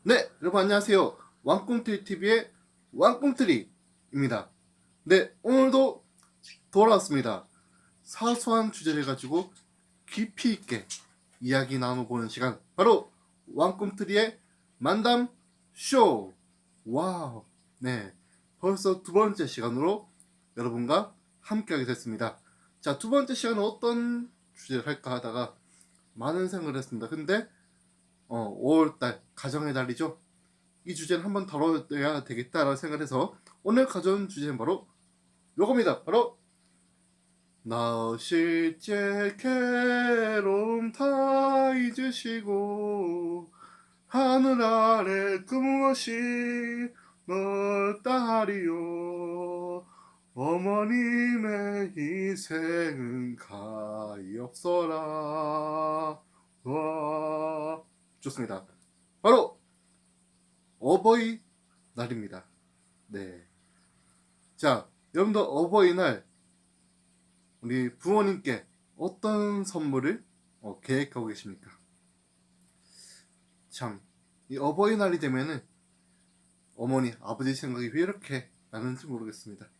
네, 여러분 안녕하세요. 왕꿈틀이 TV의 왕꿈틀이입니다. 네, 오늘도 돌아왔습니다. 사소한 주제를 가지고 깊이 있게 이야기 나눠보는 시간, 바로 왕꿈틀이의 만담 쇼. 와우. 네, 벌써 두 번째 시간으로 여러분과 함께하게 됐습니다. 자, 두 번째 시간은 어떤 주제를 할까 하다가 많은 생각을 했습니다. 근데 5월달 가정의 달이죠. 이 주제는 한번 다뤄야 되겠다라는 생각을 해서 오늘 가져온 주제는 바로 요겁니다. 바로 나실제 괴로움 다 잊으시고 하늘 아래 그 무엇이 널 따리요 어머님의 희생은 가엾어라. 와, 좋습니다. 바로 어버이날입니다. 네. 자, 여러분들 어버이날 우리 부모님께 어떤 선물을 계획하고 계십니까? 참, 이 어버이날이 되면은 어머니, 아버지 생각이 왜 이렇게 나는지 모르겠습니다.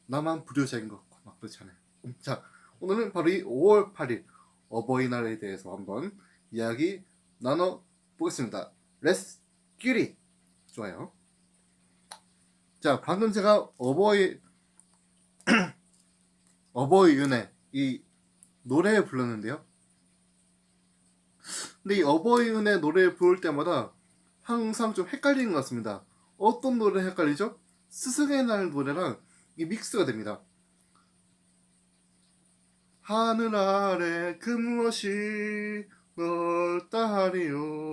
나만 불효자인 것 같고 막 그렇잖아요. 자, 오늘은 바로 이 5월 8일 어버이날에 대해서 한번 이야기 나눠보겠습니다. 렛츠 끼리. 좋아요. 자, 방금 제가 어버이 은혜 이 노래를 불렀는데요. 근데 이 어버이 은혜 노래를 부를 때마다 항상 좀 헷갈리는 것 같습니다. 어떤 노래 헷갈리죠? 스승의 날 노래랑 이 믹스가 됩니다. 하늘 아래 그 무엇이 널 따리요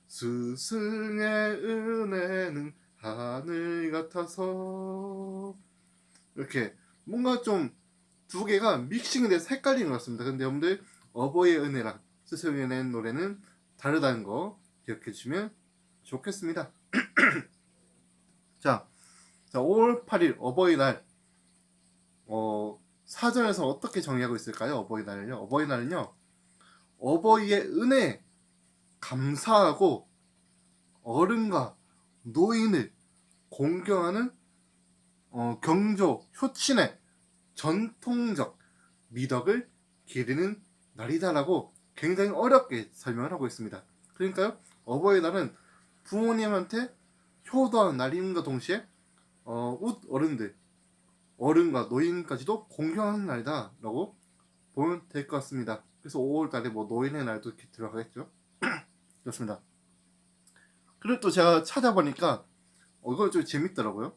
스승의 은혜는 하늘 같아서 이렇게 뭔가 좀 두 개가 믹싱이 돼서 헷갈리는 것 같습니다. 근데 여러분들 어버이의 은혜랑 스승의 은혜 노래는 다르다는 거 기억해 주시면 좋겠습니다. 자, 5월 8일 어버이날 사전에서 어떻게 정의하고 있을까요? 어버이날은요 어버이의 은혜 감사하고 어른과 노인을 공경하는 경조 효친의 전통적 미덕을 기리는 날이다라고 굉장히 어렵게 설명을 하고 있습니다. 그러니까요, 어버이날은 부모님한테 효도하는 날임과 동시에 어른과 노인까지도 공경하는 날이다라고 보면 될 것 같습니다. 그래서 5월달에 뭐 노인의 날도 이렇게 들어가겠죠. 그렇습니다. 그리고 또 제가 찾아보니까 이건 좀 재밌더라고요.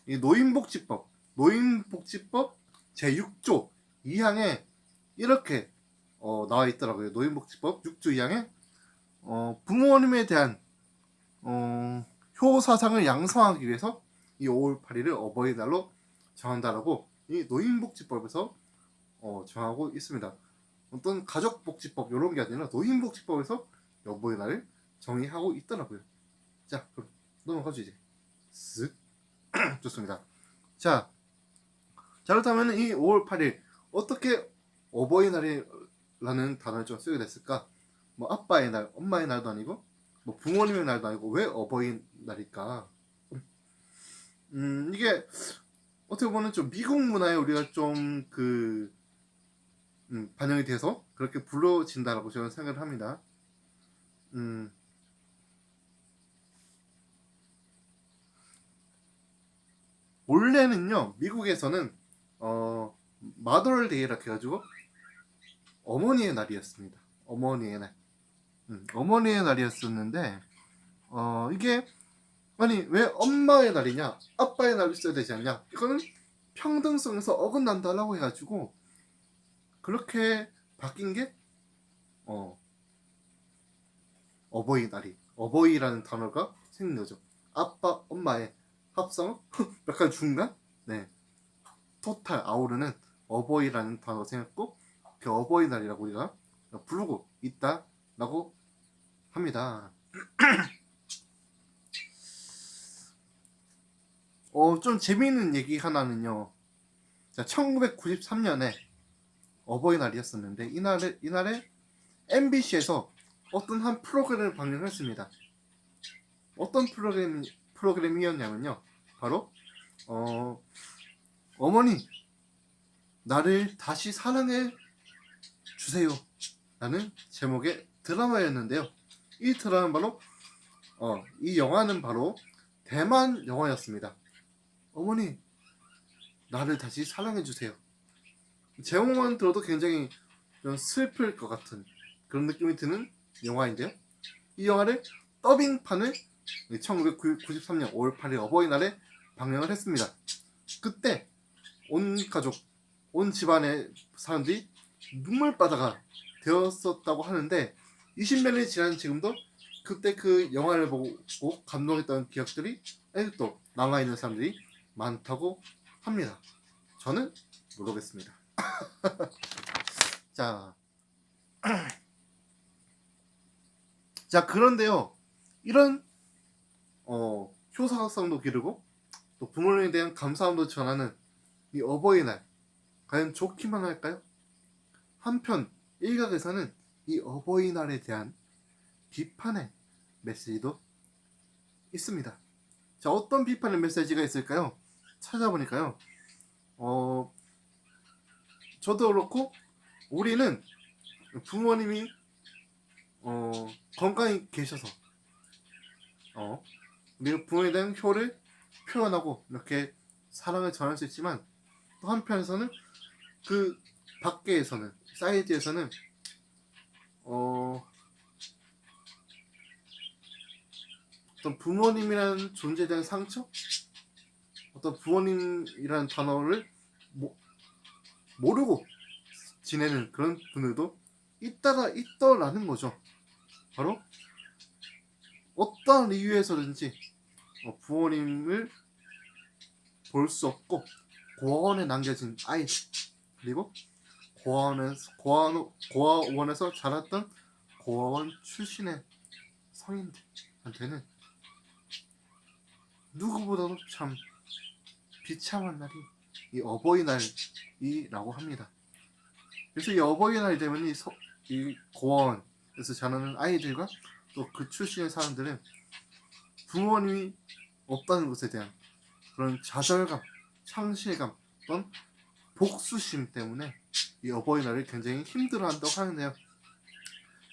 이 노인복지법 제6조 2항에 이렇게 나와 있더라고요. 노인복지법 6조 2항에 부모님에 대한 효사상을 양성하기 위해서 이 5월 8일을 어버이날로 정한다라고 이 노인복지법에서 정하고 있습니다. 어떤 가족복지법 이런 게 아니라 노인복지법에서 어버이날을 정의하고 있더라고요. 자, 그럼 넘어가죠 이제. 쓱. 좋습니다. 자, 그렇다면 이 5월 8일 어떻게 어버이날이라는 단어를 좀 쓰게 됐을까? 뭐 아빠의 날, 엄마의 날도 아니고 뭐 부모님의 날도 아니고 왜 어버이날일까? 이게 어떻게 보면 좀 미국 문화에 우리가 좀 반영이 돼서 그렇게 불러진다라고 저는 생각을 합니다. 원래는요 미국에서는 마더데이라 해가지고 어머니의 날이었습니다. 어머니의 날이었었는데 이게 아니 왜 엄마의 날이냐 아빠의 날을 써야 되지 않냐, 이거는 평등성에서 어긋난다라고 해가지고 그렇게 바뀐 게 어버이라는 단어가 생긴 거죠. 아빠 엄마의 합성 약간 중간 토탈 아우르는 어버이라는 단어가 생겼고 그 어버이날이라고 우리가 부르고 있다라고 합니다. 좀 재미있는 얘기 하나는요. 자, 1993년에 어버이날이었었는데 이날에 MBC에서 어떤 한 프로그램을 방영했습니다. 어떤 프로그램이었냐면요. 바로 어머니 나를 다시 사랑해 주세요 라는 제목의 드라마였는데요. 이 드라마는 바로 이 영화는 바로 대만 영화였습니다. 어머니 나를 다시 사랑해 주세요. 제목만 들어도 굉장히 좀 슬플 것 같은 그런 느낌이 드는 영화인데요. 이 영화를 더빙판을 1993년 5월 8일 어버이날에 방영을 했습니다. 그때 온 가족, 온 집안의 사람들이 눈물바다가 되었었다고 하는데 20몇 년이 지난 지금도 그때 그 영화를 보고 감동했던 기억들이 아직도 남아있는 사람들이 많다고 합니다. 저는 모르겠습니다. 자, 그런데요. 이런 효사각성도 기르고 또 부모님에 대한 감사함도 전하는 이 어버이날 과연 좋기만 할까요? 한편 일각에서는 이 어버이날에 대한 비판의 메시지도 있습니다. 자, 어떤 비판의 메시지가 있을까요? 찾아보니까요. 저도 그렇고 우리는 부모님이 건강히 계셔서 우리가 부모에 대한 효를 표현하고 이렇게 사랑을 전할 수 있지만 또 한편에서는 그 밖에서는 사이드에서는 어떤 부모님이라는 존재에 대한 상처, 어떤 부모님이라는 단어를 모르고 지내는 그런 분들도 있더라는 거죠. 바로 어떤 이유에서든지 부모님을 볼 수 없고 고아원에 남겨진 아이들, 그리고 고아원에서 자랐던 고아원 출신의 성인들한테는 누구보다도 참 비참한 날이 이 어버이날이라고 합니다. 그래서 이 어버이날 되면 이 고아원에서 자라는 아이들과 또 그 출신의 사람들은 부모님이 없다는 것에 대한 그런 좌절감, 상실감 또는 복수심 때문에 이 어버이날을 굉장히 힘들어한다고 하는데요.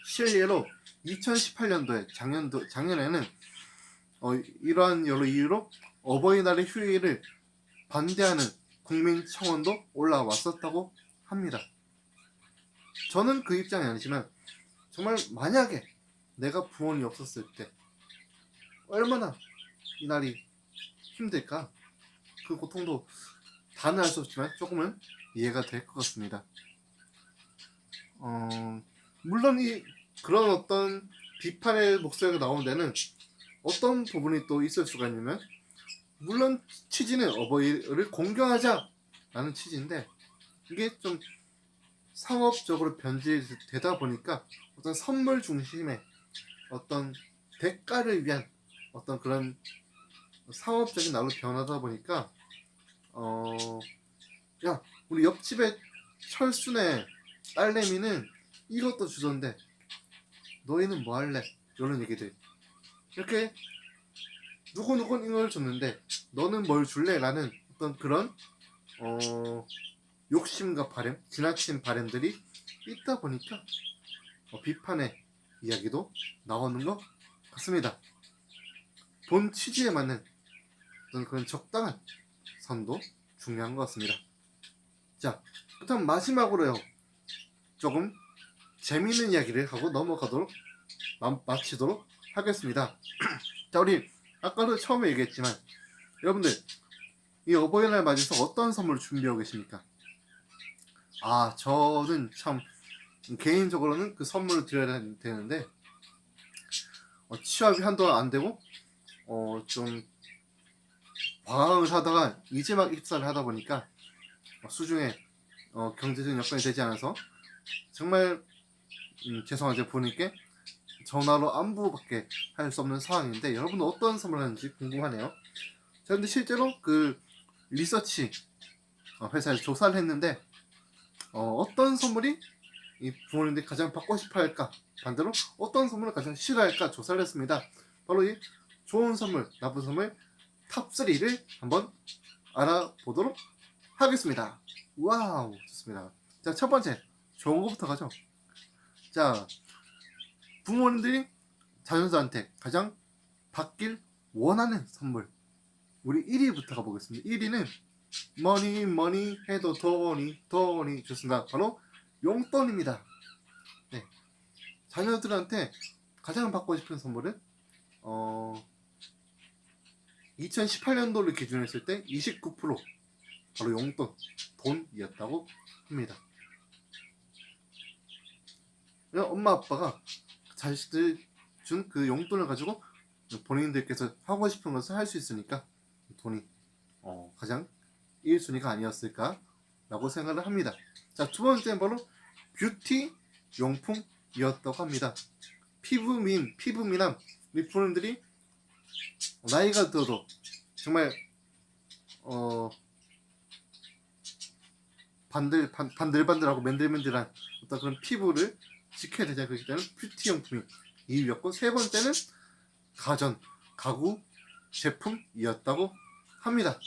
실례로 2018년도에 작년에는 이러한 여러 이유로 어버이날의 휴일을 반대하는 국민청원도 올라왔었다고 합니다. 저는 그 입장이 아니지만 정말 만약에 내가 부모님이 없었을 때 얼마나 이 날이 힘들까? 그 고통도 다는 알 수 없지만 조금은 이해가 될 것 같습니다. 물론 그런 어떤 비판의 목소리가 나오는 데는 어떤 부분이 또 있을 수가 있냐면, 물론 취지는 어버이를 공경하자라는 취지인데 이게 좀 상업적으로 변질되다 보니까 어떤 선물 중심의 어떤 대가를 위한 어떤 그런 상업적인 날로 변하다 보니까 야, 우리 옆집에 철순의 딸내미는 이것도 주던데 너희는 뭐 할래? 이런 얘기들, 이렇게 누구누구는 이걸 줬는데 너는 뭘 줄래? 라는 어떤 그런 욕심과 바램, 지나친 바램들이 있다 보니까 비판의 이야기도 나오는 것 같습니다. 본 취지에 맞는 어떤 그런 적당한 선도 중요한 것 같습니다. 자, 그렇다면 마지막으로요, 조금 재미있는 이야기를 하고 마치도록 하겠습니다. 자, 우리 아까도 처음에 얘기했지만 여러분들 이 어버이날 맞이해서 어떤 선물을 준비하고 계십니까? 저는 참 개인적으로는 그 선물을 드려야 되는데 취업이 한동안 안 되고 좀 방황을 하다가 이제 막 입사를 하다 보니까 수중에 경제적인 여건이 되지 않아서 정말 죄송하죠, 부모님께 전화로 안부밖에 할 수 없는 상황인데 여러분은 어떤 선물을 하는지 궁금하네요. 자, 근데 실제로 그 리서치 회사에서 조사를 했는데 어떤 선물이 이 부모님들이 가장 받고 싶어 할까 반대로 어떤 선물을 가장 싫어할까 조사를 했습니다. 바로 이 좋은 선물, 나쁜 선물 탑3를 한번 알아보도록 하겠습니다. 와우, 좋습니다. 자, 첫 번째, 좋은 것부터 가죠. 자, 부모님들이 자녀들한테 가장 받길 원하는 선물. 우리 1위부터 가보겠습니다. 1위는 머니 해도 돈이 좋습니다. 바로 용돈입니다. 네. 자녀들한테 가장 받고 싶은 선물은 2018년도를 기준으로 했을 때 29% 바로 용돈, 돈이었다고 합니다. 엄마 아빠가 자식들 준 그 용돈을 가지고 본인들께서 하고 싶은 것을 할 수 있으니까 돈이 가장 1순위가 아니었을까 라고 생각을 합니다. 자, 두 번째는 바로 뷰티 용품이었다고 합니다. 피부미남 우리 부모님들이 나이가 들어도 정말 반들반들하고 맨들맨들한 어떤 그런 피부를 지켜야 되자 그렇기 때문에 뷰티 용품이 2위였고, 세 번째는 가구 제품이었다고 합니다.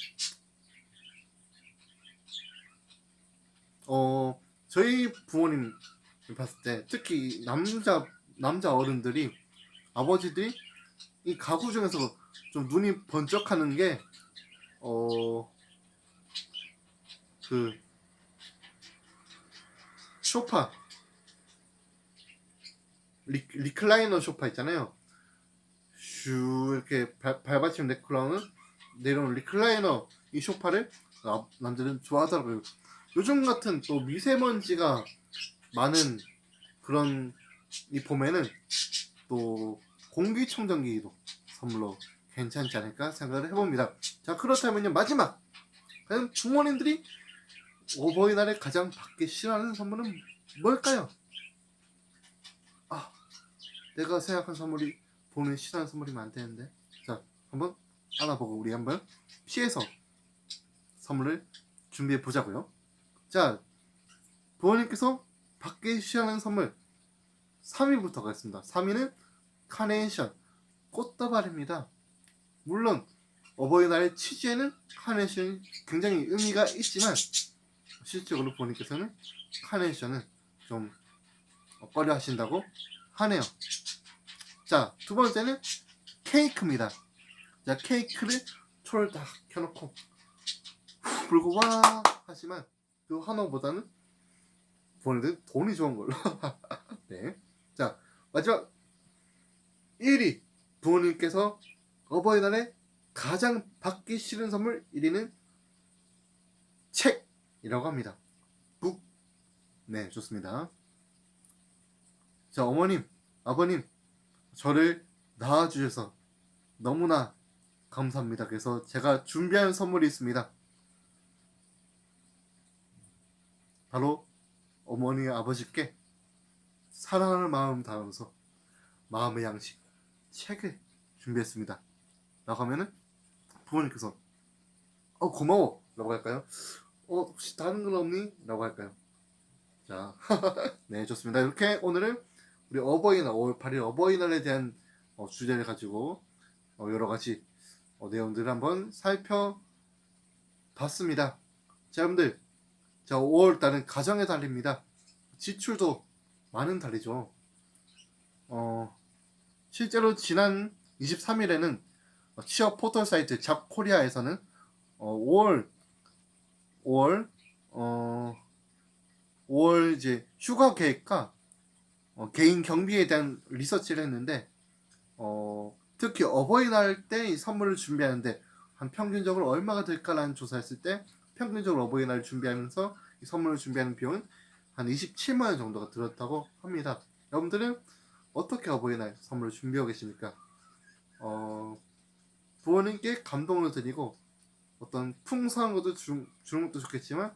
저희 부모님 봤을 때 특히 남자 어른들이, 아버지들이 이 가구 중에서 좀 눈이 번쩍하는 게 그 소파, 리클라이너 소파 있잖아요. 슈 이렇게 발받침 내려오는 리클라이너 이 소파를 남들은 좋아하더라고요. 요즘 같은 또 미세먼지가 많은 그런 이 봄에는 또 공기청정기도 선물로 괜찮지 않을까 생각을 해봅니다. 자, 그렇다면요, 마지막, 과연 부모님들이 어버이날에 가장 받기 싫어하는 선물은 뭘까요? 내가 생각한 선물이 부모님이 싫어하는 선물이면 안 되는데. 자, 한번 알아보고 우리 한번 피해서 선물을 준비해 보자고요. 자, 부모님께서 받기 싫어하는 선물 3위부터 가겠습니다. 3위는 카네이션, 꽃다발입니다. 물론 어버이날의 취지에는 카네이션이 굉장히 의미가 있지만 실적으로 부모님께서는 카네이션은 좀 꺼려 하신다고 하네요. 자, 두 번째는 케이크입니다. 자, 케이크를 초를 딱 켜놓고 불고 와 하지만 그 한호보다는 부모님들 돈이 좋은 걸로. 네. 자, 마지막 1위, 부모님께서 어버이날에 가장 받기 싫은 선물 1위는 책이라고 합니다. 북. 네, 좋습니다. 자, 어머님, 아버님, 저를 낳아주셔서 너무나 감사합니다. 그래서 제가 준비한 선물이 있습니다. 바로 어머니, 아버지께 사랑하는 마음 담아서 마음의 양식, 책을 준비했습니다. 라고 하면은 부모님께서 고마워 라고 할까요? 혹시 다른 건 없니? 라고 할까요? 자, 네, 좋습니다. 이렇게 오늘은 우리 어버이날, 5월 8일 어버이날에 대한 주제를 가지고 여러 가지 내용들을 한번 살펴봤습니다. 자, 여러분들, 자, 5월달은 가정의 달입니다. 지출도 많은 달이죠. 실제로 지난 23일에는 취업 포털 사이트 잡코리아에서는 5월 이제 휴가 계획과 개인 경비에 대한 리서치를 했는데 특히 어버이날 때 이 선물을 준비하는데 한 평균적으로 얼마가 들까라는 조사했을 때 평균적으로 어버이날 준비하면서 이 선물을 준비하는 비용은 한 27만 원 정도가 들었다고 합니다. 여러분들은 어떻게 어버이날 선물을 준비하고 계십니까? 부모님께 감동을 드리고 어떤 풍성한 것도 주는 것도 좋겠지만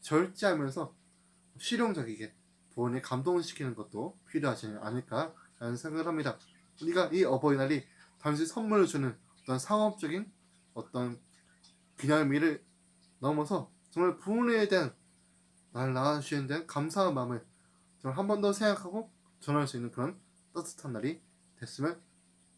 절제하면서 실용적이게 부모님 감동을 시키는 것도 필요하지 않을까 라는 생각을 합니다. 우리가 이 어버이날이 단지 선물을 주는 어떤 상업적인 어떤 기념일을 넘어서 정말 부모님에 대한 나를 낳아주시는 데는 감사한 마음을 저는 한 번 더 생각하고 전화할 수 있는 그런 따뜻한 날이 됐으면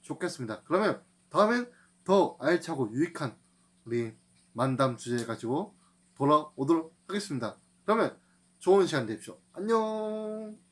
좋겠습니다. 그러면 다음엔 더 알차고 유익한 우리 만담 주제 가지고 돌아오도록 하겠습니다. 그러면 좋은 시간 되십시오. 안녕.